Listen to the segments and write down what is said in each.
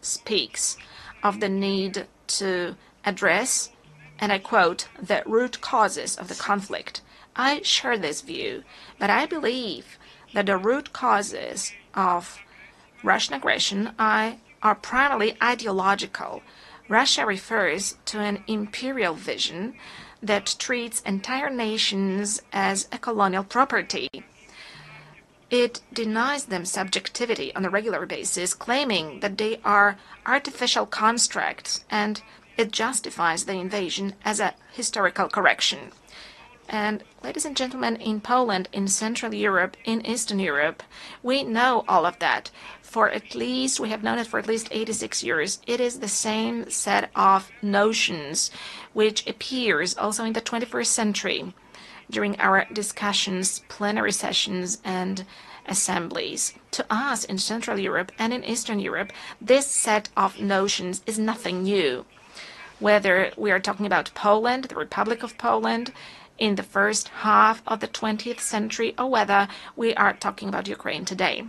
speaks of the need to address, and I quote, the root causes of the conflict. I share this view, but I believe that the root causes of Russian aggression are primarily ideological. Russia refers to an imperial vision that treats entire nations as a colonial property. It denies them subjectivity on a regular basis, claiming that they are artificial constructs, and it justifies the invasion as a historical correction. And ladies and gentlemen, in Poland, in Central Europe, in Eastern Europe, we know all of that. We have known it for at least 86 years. It is the same set of notions which appears also in the 21st century during our discussions, plenary sessions, and assemblies. To us in Central Europe and in Eastern Europe, this set of notions is nothing new. Whether we are talking about Poland, the Republic of Poland, in the first half of the 20th century, or whether we are talking about Ukraine today.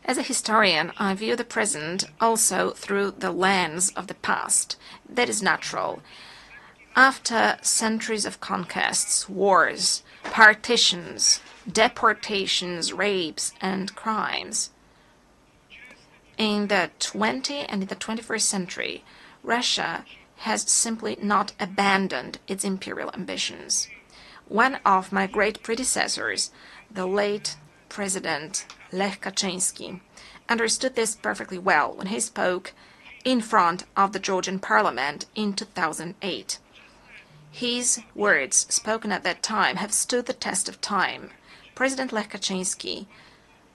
As a historian, I view the present also through the lens of the past. That is natural. After centuries of conquests, wars, partitions, deportations, rapes, and crimes, in the 20th and in the 21st century, Russia has simply not abandoned its imperial ambitions. One of my great predecessors, the late President Lech Kaczynski, understood this perfectly well when he spoke in front of the Georgian Parliament in 2008. His words, spoken at that time, have stood the test of time. President Lech Kaczynski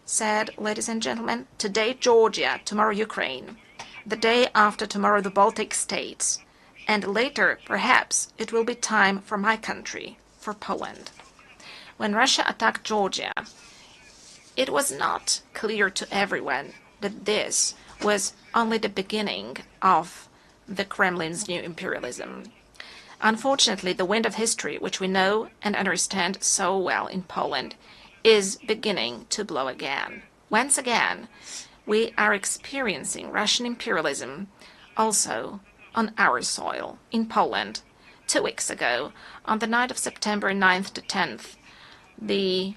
said, ladies and gentlemen, today Georgia, tomorrow Ukraine, the day after tomorrow the Baltic states, and later, perhaps, it will be time for my country, for Poland. When Russia attacked Georgia, it was not clear to everyone that this was only the beginning of the Kremlin's new imperialism. Unfortunately, the wind of history, which we know and understand so well in Poland, is beginning to blow again. Once again, we are experiencing Russian imperialism also on our soil, in Poland. 2 weeks ago, on the night of September 9th to 10th, the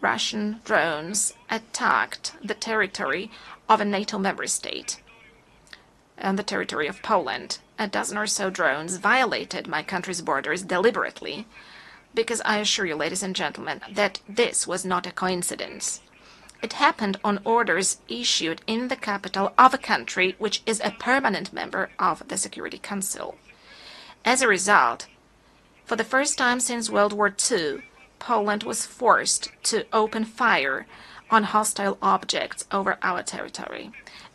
Russian drones attacked the territory of a NATO member state, on the territory of Poland. A dozen or so drones violated my country's borders deliberately, because I assure you, ladies and gentlemen, that this was not a coincidence. It happened on orders issued in the capital of a country which is a permanent member of the Security Council. As a result, for the first time since World War II, Poland was forced to open fire on hostile objects over our territory.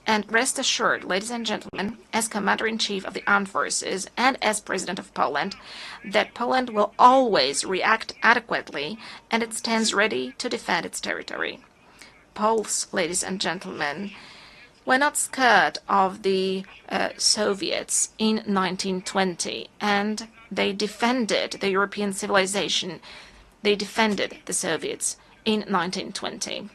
And rest assured, ladies and gentlemen, as Commander-in-Chief of the Armed Forces and as President of Poland, that Poland will always react adequately and it stands ready to defend its territory. Poles, ladies and gentlemen, were not scared of the Soviets in 1920, and they defended the European civilization. They defended the Soviets in 1920.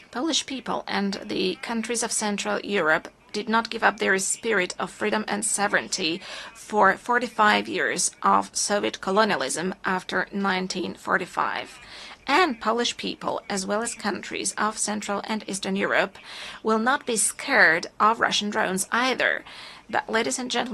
Polish people and the countries of Central Europe did not give up their spirit of freedom and sovereignty for 45 years of Soviet colonialism after 1945. And Polish people, as well as countries of Central and Eastern Europe, will not be scared of Russian drones either. But, ladies and gentlemen,